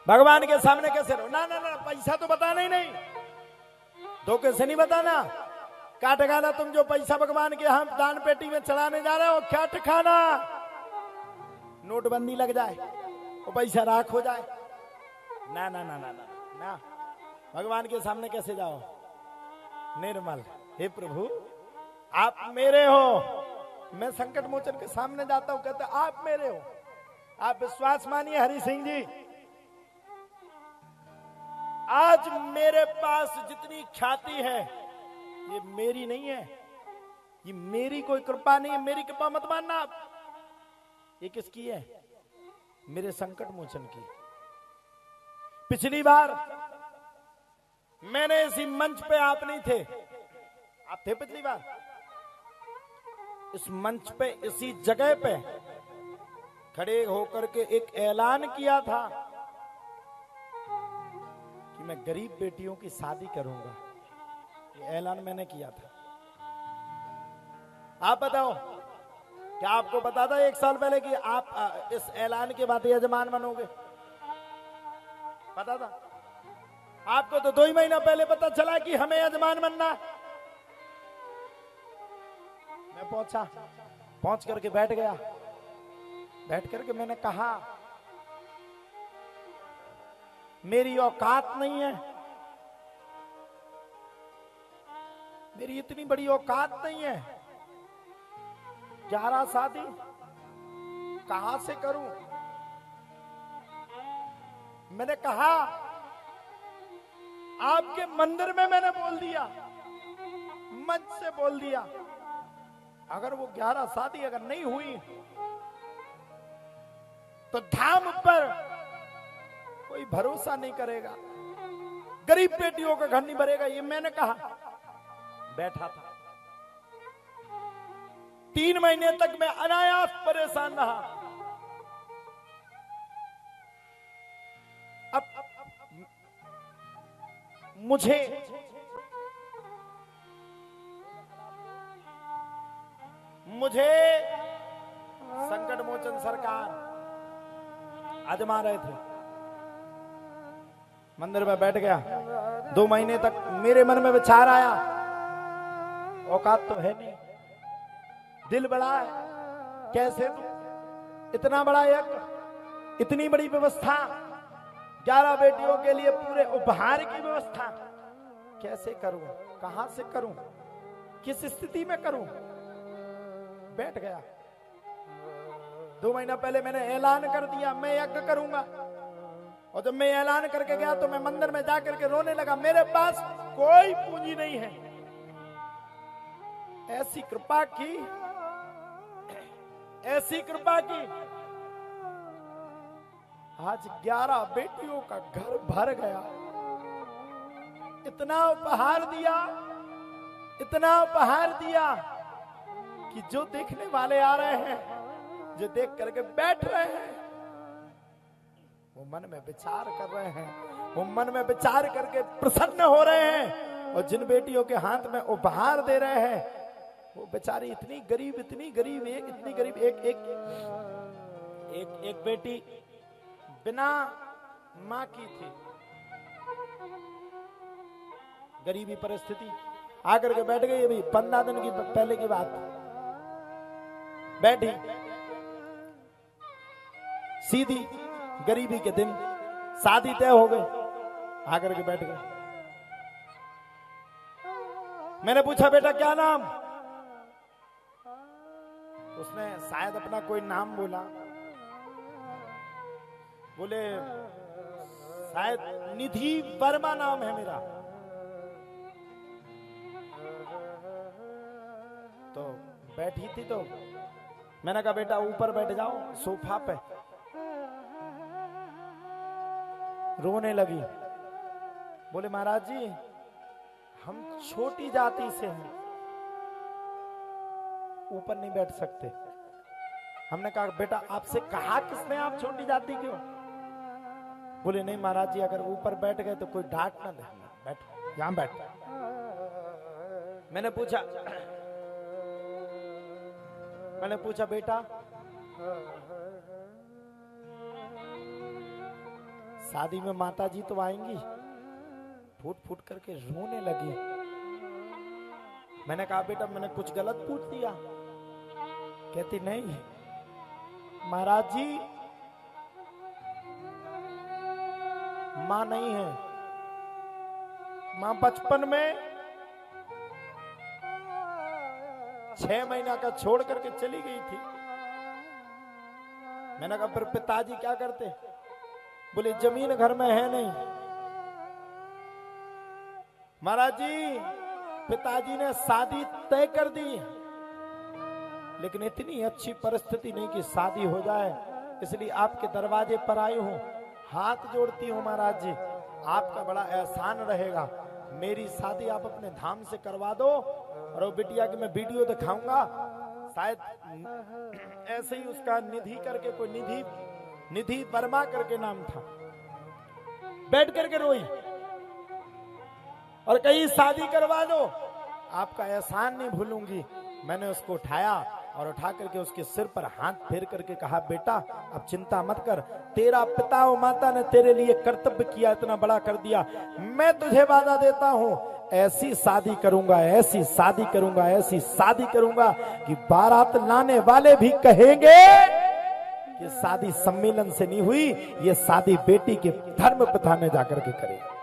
भगवान के सामने कैसे रहो? ना ना ना, पैसा तो बताना ही नहीं, धोखे से नहीं बताना। काट खाना, तुम जो पैसा भगवान के हम दान पेटी में चढ़ाने जा रहे हो, क्या ठिकाना नोटबंदी लग जाए, वो पैसा राख हो जाए। ना ना ना ना ना ना, भगवान के सामने कैसे जाओ? निर्मल, हे प्रभु आप मेरे हो। मैं संकट मोचन के सामने जाता हूं, कहते आप मेरे हो। आप विश्वास मानिए हरि सिंह जी, आज मेरे पास जितनी ख्याति है ये मेरी नहीं है, ये मेरी कोई कृपा नहीं है। मेरी कृपा मत मानना आप, ये किसकी है? मेरे संकट मोचन की। पिछली बार मैंने इसी मंच पे, आप नहीं थे, आप थे पिछली बार, इस मंच पे इसी जगह पे खड़े होकर के एक ऐलान किया था कि मैं गरीब बेटियों की शादी करूंगा। ये ऐलान मैंने किया था। आप बताओ, क्या आपको पता था 1 साल पहले कि आप इस ऐलान के बाद यजमान बनोगे? पता था? आपको तो 2 ही महीना पहले पता चला कि हमें यजमान बनना। मैं पहुंच करके बैठ गया। बैठ करके मैंने कहा मेरी औकात नहीं है, मेरी इतनी बड़ी औकात नहीं है, 11 शादी कहां से करूं? मैंने कहा आपके मंदिर में मैंने बोल दिया, मंच से बोल दिया, अगर वो 11 शादी अगर नहीं हुई तो धाम पर कोई भरोसा नहीं करेगा, गरीब बेटियों का घर नहीं भरेगा। ये मैंने कहा। बैठा था 3 महीने तक मैं अनायास परेशान रहा। अब मुझे संकट मोचन सरकार आजमा रहे थे। मंदिर में बैठ गया, 2 महीने तक मेरे मन में विचार आया, औकात तो है नहीं, दिल बड़ा है, कैसे तू इतना बड़ा यज्ञ, इतनी बड़ी व्यवस्था, 11 बेटियों के लिए पूरे उपहार की व्यवस्था कैसे करूं, कहां से करूं, किस स्थिति में करूं? बैठ गया। 2 महीना पहले मैंने ऐलान कर दिया मैं यज्ञ करूंगा, और जब मैं ऐलान करके गया तो मैं मंदिर में जाकर के रोने लगा। मेरे पास कोई पूंजी नहीं है। ऐसी कृपा की, ऐसी कृपा की, आज 11 बेटियों का घर भर गया। इतना उपहार दिया, इतना उपहार दिया कि जो देखने वाले आ रहे हैं, जो देख करके बैठ रहे हैं, वो मन में विचार कर रहे हैं, वो मन में विचार करके प्रसन्न हो रहे हैं। और जिन बेटियों के हाथ में उपहार दे रहे हैं, वो बेचारी इतनी गरीब, इतनी गरीब, इतनी गरीब, एक बेटी बिना मां की थी, गरीबी परिस्थिति, आकर के बैठ गई। अभी 15 दिन की पहले की बात, बैठी सीधी, गरीबी के दिन, शादी तय हो गई, आकर के बैठ गए। मैंने पूछा बेटा क्या नाम? उसने शायद अपना कोई नाम बोला, बोले शायद निधि वर्मा नाम है मेरा। तो बैठी थी तो मैंने कहा बेटा ऊपर बैठ जाओ सोफा पे। रोने लगी, बोले महाराज जी हम छोटी जाति से हैं, ऊपर नहीं बैठ सकते। हमने कहा बेटा आपसे कहा किसने आप छोटी जाति क्यों? बोले नहीं महाराज जी अगर ऊपर बैठ गए तो कोई डांट ना दे, बैठो यहां बैठ। मैंने पूछा बेटा शादी में माता जी तो आएंगी। फूट फूट करके रोने लगी। मैंने कहा बेटा मैंने कुछ गलत पूछ दिया? कहती नहीं महाराज जी मां नहीं है, मां बचपन में 6 महीना का छोड़ करके चली गई थी। मैंने कहा फिर पिताजी क्या करते? बोले जमीन घर में है नहीं। महाराज जी पिताजी ने शादी तय कर दी, लेकिन इतनी अच्छी परिस्थिति नहीं कि शादी हो जाए, इसलिए आपके दरवाजे पर आई हूं। हाथ जोड़ती हूं महाराज जी, आपका बड़ा एहसान रहेगा, मेरी शादी आप अपने धाम से करवा दो। और वो बिटिया की मैं वीडियो दिखाऊंगा, शायद ऐसे ही उसका निधि करके कोई निधि वर्मा करके नाम था। बैठ करके रोई और कहीं शादी करवा दो, आपका एहसान नहीं भूलूंगी। मैंने उसको उठाया और उठा करके उसके सिर पर हाथ फेर करके कहा बेटा अब चिंता मत कर, तेरा पिता और माता ने तेरे लिए कर्तव्य किया, इतना बड़ा कर दिया। मैं तुझे वादा देता हूं ऐसी शादी करूंगा, ऐसी शादी करूंगा, ऐसी शादी करूंगा कि बारात लाने वाले भी कहेंगे कि शादी सम्मेलन से नहीं हुई, ये शादी बेटी के धर्म पिता ने जाकर के करेगी।